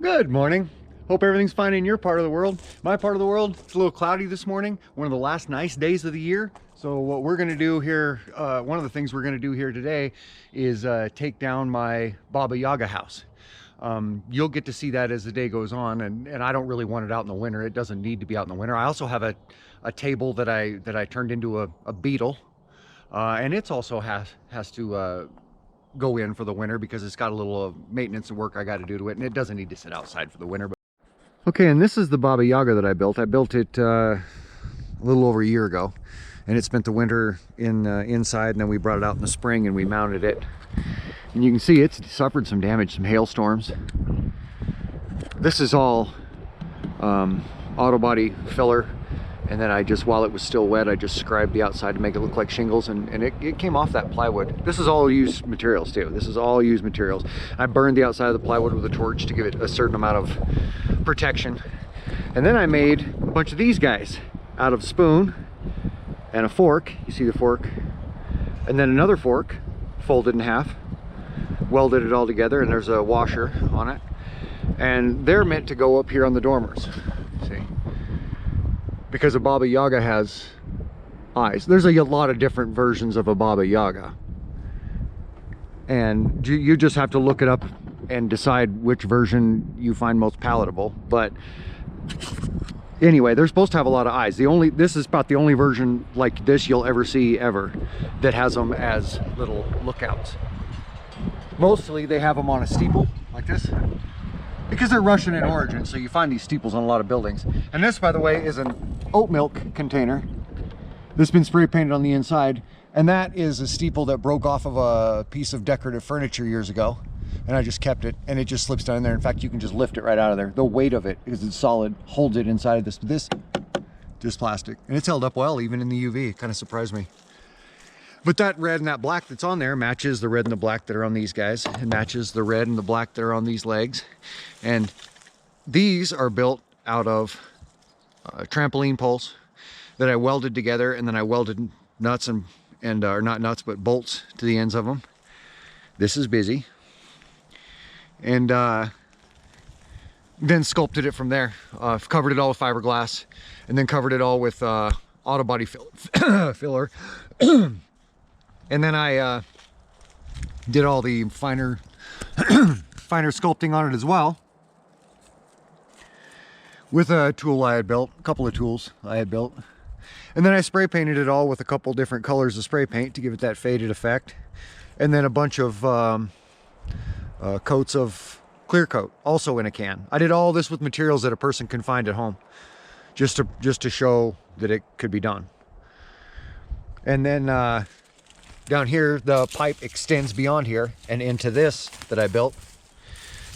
Good morning. Hope everything's fine in your part of the world. My part of the world, it's a little cloudy this morning. One of the last nice days of the year. So what we're gonna do here, one of the things we're gonna do here today is take down my Baba Yaga house. You'll get to see that as the day goes on, and I don't really want it out in the winter. It doesn't need to be out in the winter. I also have a table that I turned into a beetle, and it's also has to go in for the winter because it's got a little maintenance and work I got to do to it, and it doesn't need to sit outside for the winter. Okay, and this is the Baba Yaga that I built. I built it a little over a year ago, and it spent the winter inside, and then we brought it out in the spring and we mounted it. And you can see it's suffered some damage, some hailstorms. This is all auto body filler, and then I just, while it was still wet, I just scribed the outside to make it look like shingles, and it came off that plywood. This is all used materials too. This is all used materials. I burned the outside of the plywood with a torch to give it a certain amount of protection. And then I made a bunch of these guys out of spoon and a fork. You see the fork? And then another fork, folded in half, welded it all together, and there's a washer on it. And they're meant to go up here on the dormers. See? Because a Baba Yaga has eyes. There's a lot of different versions of a Baba Yaga, and you just have to look it up and decide which version you find most palatable. But anyway, they're supposed to have a lot of eyes. This is about the only version like this you'll ever see ever that has them as little lookouts. Mostly they have them on a steeple like this, because they're Russian in origin, so you find these steeples on a lot of buildings. And this, by the way, is an oat milk container. This has been spray painted on the inside, and that is a steeple that broke off of a piece of decorative furniture years ago, and I just kept it, and it just slips down in there. In fact, you can just lift it right out of there. The weight of it, because it's solid, holds it inside of this just plastic, and it's held up well even in the UV. It kind of surprised me. But that red and that black that's on there matches the red and the black that are on these guys. It matches the red and the black that are on these legs. And these are built out of trampoline poles that I welded together, and then I welded nuts or not nuts, but bolts to the ends of them. This is busy. And then sculpted it from there. Covered it all with fiberglass, and then covered it all with auto body filler. And then I did all the finer sculpting on it as well, with a tool I had built, a couple of tools I had built. And then I spray painted it all with a couple different colors of spray paint to give it that faded effect. And then a bunch of coats of clear coat, also in a can. I did all this with materials that a person can find at home, just to show that it could be done. And then down here, the pipe extends beyond here and into this that I built.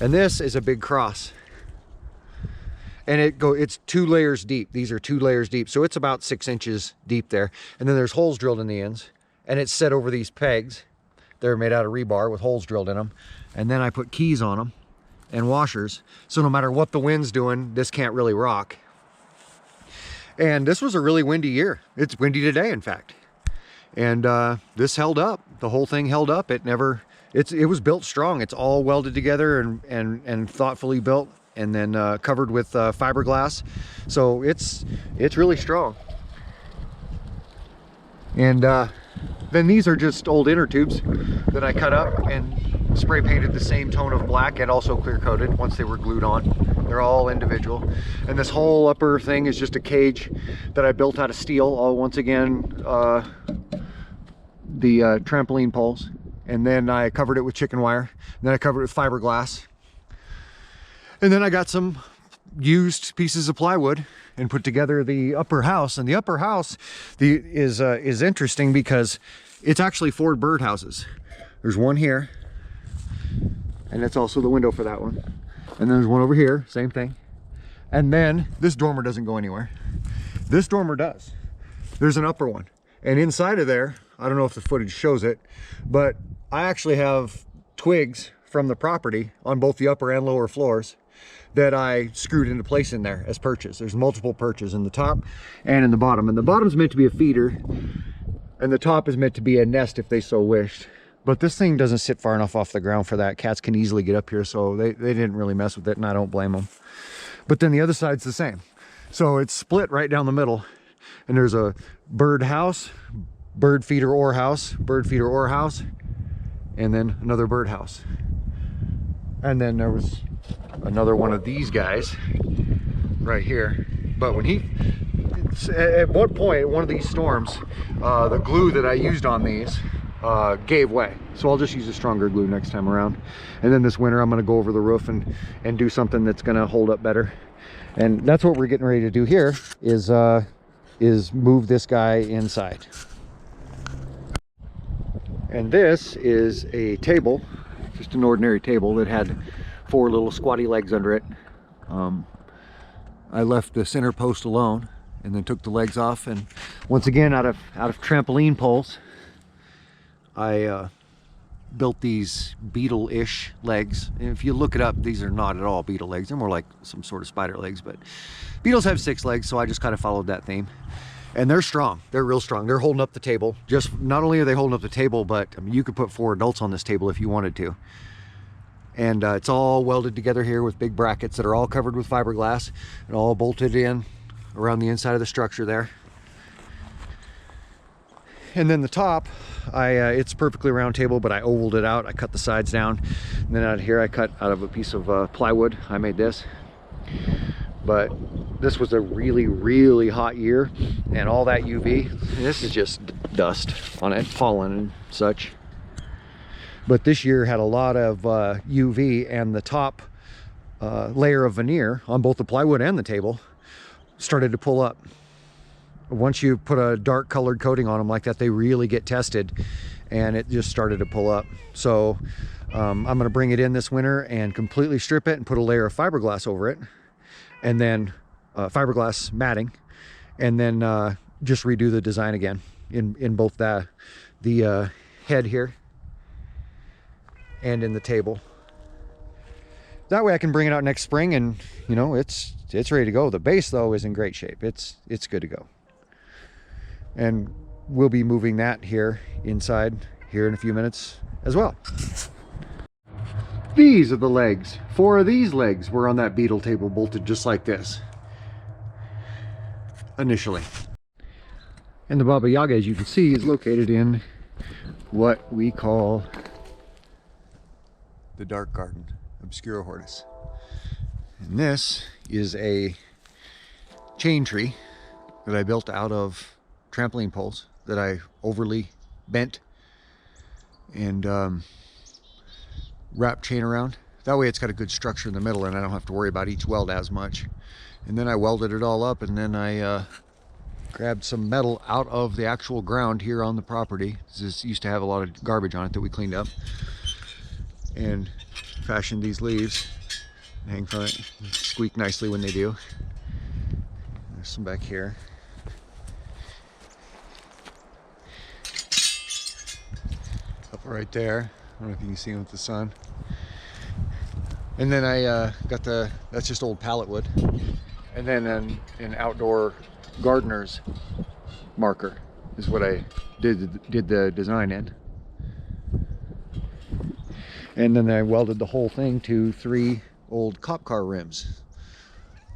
And this is a big cross. And it's 2 layers deep. These are 2 layers deep. So it's about 6 inches deep there. And then there's holes drilled in the ends. And it's set over these pegs. They're made out of rebar with holes drilled in them. And then I put keys on them and washers. So no matter what the wind's doing, this can't really rock. And this was a really windy year. It's windy today, in fact. And this held up. The whole thing held up. It was built strong. It's all welded together and thoughtfully built, and then covered with fiberglass. So it's really strong. And then these are just old inner tubes that I cut up and spray painted the same tone of black and also clear coated once they were glued on. They're all individual. And this whole upper thing is just a cage that I built out of steel, all once again the trampoline poles. And then I covered it with chicken wire. And then I covered it with fiberglass. And then I got some used pieces of plywood and put together the upper house. And the upper house is interesting because it's actually 4 birdhouses. There's one here, and that's also the window for that one. And then there's one over here, same thing. And then this dormer doesn't go anywhere. This dormer does. There's an upper one. And inside of there, I don't know if the footage shows it, but I actually have twigs from the property on both the upper and lower floors that I screwed into place in there as perches. There's multiple perches in the top and in the bottom. And the bottom's meant to be a feeder, and the top is meant to be a nest if they so wished. But this thing doesn't sit far enough off the ground for that. Cats can easily get up here, so they didn't really mess with it, and I don't blame them. But then the other side's the same. So it's split right down the middle, and there's a bird house, bird feeder or house, bird feeder or house, and then another bird house. And then there was another one of these guys right here. But when at one point, one of these storms, the glue that I used on these gave way. So I'll just use a stronger glue next time around. And then this winter, I'm gonna go over the roof and do something that's gonna hold up better. And that's what we're getting ready to do here, is move this guy inside. And this is a table, just an ordinary table that had 4 little squatty legs under it. I left the center post alone and then took the legs off, and once again out of trampoline poles I built these beetle-ish legs. And if you look it up, these are not at all beetle legs, they're more like some sort of spider legs, but beetles have 6 legs, so I just kind of followed that theme. And they're strong, they're real strong. They're holding up the table. Just not only are they holding up the table, but I mean, you could put 4 adults on this table if you wanted to. And it's all welded together here with big brackets that are all covered with fiberglass and all bolted in around the inside of the structure there. And then the top, it's perfectly round table, but I ovaled it out. I cut the sides down, and then out here I cut out of a piece of plywood. I made this. But this was a really, really hot year, and all that UV, this is just dust on it, pollen and such. But this year had a lot of UV, and the top layer of veneer on both the plywood and the table started to pull up. Once you put a dark colored coating on them like that, they really get tested, and it just started to pull up. So I'm going to bring it in this winter and completely strip it and put a layer of fiberglass over it, and then fiberglass matting, and then just redo the design again in both the head here and in the table. That way I can bring it out next spring, and you know, it's ready to go. The base though is in great shape. It's good to go. And we'll be moving that here inside here in a few minutes as well. These are the legs. 4 of these legs were on that beetle table, bolted just like this initially. And the Baba Yaga, as you can see, is located in what we call the dark garden, Obscura Hortus. And this is a chain tree that I built out of trampoline poles that I overly bent and wrapped chain around. That way it's got a good structure in the middle, and I don't have to worry about each weld as much. And then I welded it all up, and then I grabbed some metal out of the actual ground here on the property. This used to have a lot of garbage on it that we cleaned up, and fashioned these leaves. Hang from it, squeak nicely when they do. There's some back here. Up right there. I don't know if you can see them with the sun. And then I got that's just old pallet wood. And then an outdoor gardener's marker is what I did the design in. And then I welded the whole thing to 3 old cop car rims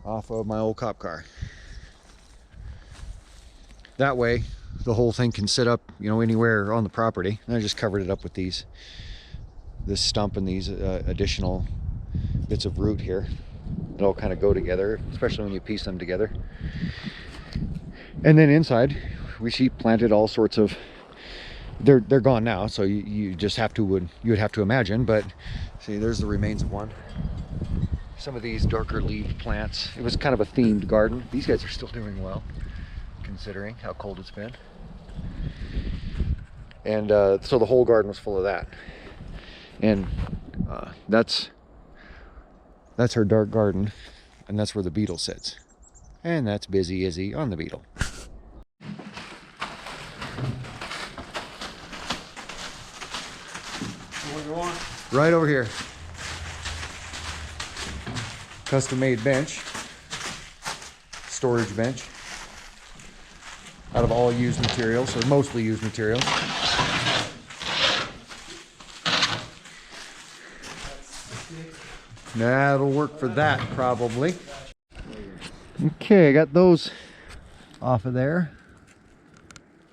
off of my old cop car. That way the whole thing can sit up, you know, anywhere on the property. And I just covered it up with this stump and these additional bits of root here. It all kind of go together, especially when you piece them together. And then inside we planted all sorts of, they're gone now, so you just have to you would have to imagine, but see, there's the remains of one. Some of these darker leaved plants. It was kind of a themed garden. These guys are still doing well, considering how cold it's been. And so the whole garden was full of that. And that's her dark garden, and that's where the beetle sits. And that's Busy Izzy on the beetle. What do you want? Right over here. Custom made bench, storage bench, out of all used materials, or mostly used materials. That'll work for that probably. Okay, I got those off of there.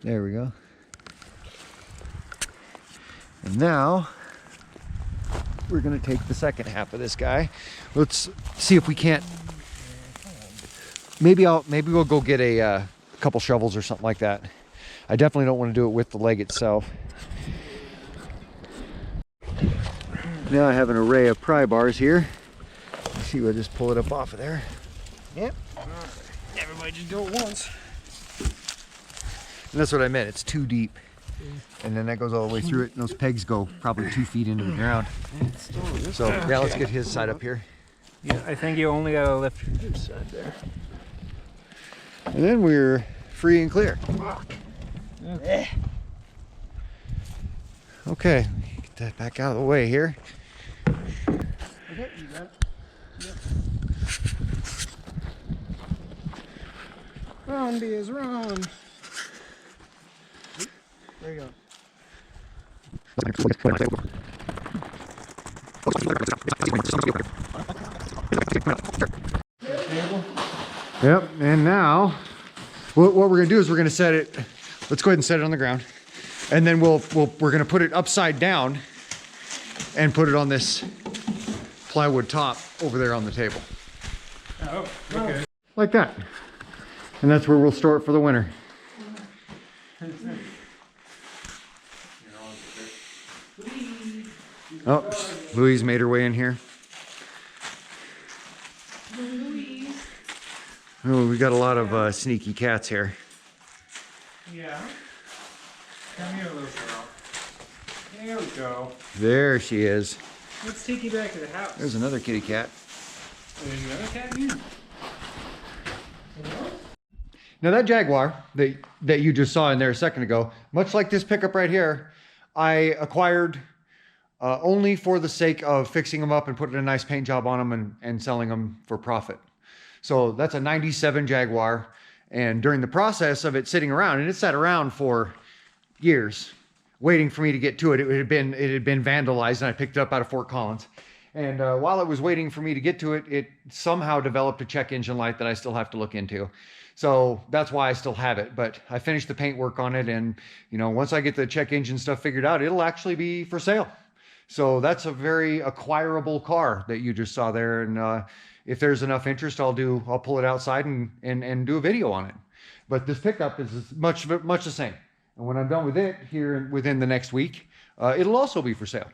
There we go. And now we're gonna take the second half of this guy. Let's see if we can't. Maybe we'll go get a couple shovels or something like that. I definitely don't want to do it with the leg itself. Now I have an array of pry bars here. Let's see, we'll just pull it up off of there. Yep. Everybody just do it once. And that's what I meant. It's too deep. And then that goes all the way through it. And those pegs go probably 2 feet into the ground. So yeah, let's get his side up here. Yeah, I think you only gotta lift your side there. And then we're free and clear. Yeah. Okay, get that back out of the way here. Okay, you got it. Yep. Run, bees, run. There you go. Yep, and now what we're gonna do is we're gonna set it. Let's go ahead and set it on the ground, and then we're gonna put it upside down and put it on this plywood top over there on the table. Oh, okay. Like that, and that's where we'll store it for the winter. Oh, Louise made her way in here. Oh, we got a lot of sneaky cats here. Yeah. Come here, little girl. There we go. There she is. Let's take you back to the house. There's another kitty cat. There's another cat here. Now that Jaguar that you just saw in there a second ago, much like this pickup right here, I acquired only for the sake of fixing them up and putting a nice paint job on them and selling them for profit. So that's a 97 Jaguar. And during the process of it sitting around, and it sat around for years, waiting for me to get to it, it had been vandalized, and I picked it up out of Fort Collins. And while it was waiting for me to get to it, it somehow developed a check engine light that I still have to look into. So that's why I still have it. But I finished the paint work on it, and you know, once I get the check engine stuff figured out, it'll actually be for sale. So that's a very acquirable car that you just saw there. And if there's enough interest, I'll pull it outside and do a video on it. But this pickup is much the same. And when I'm done with it here within the next week, it'll also be for sale.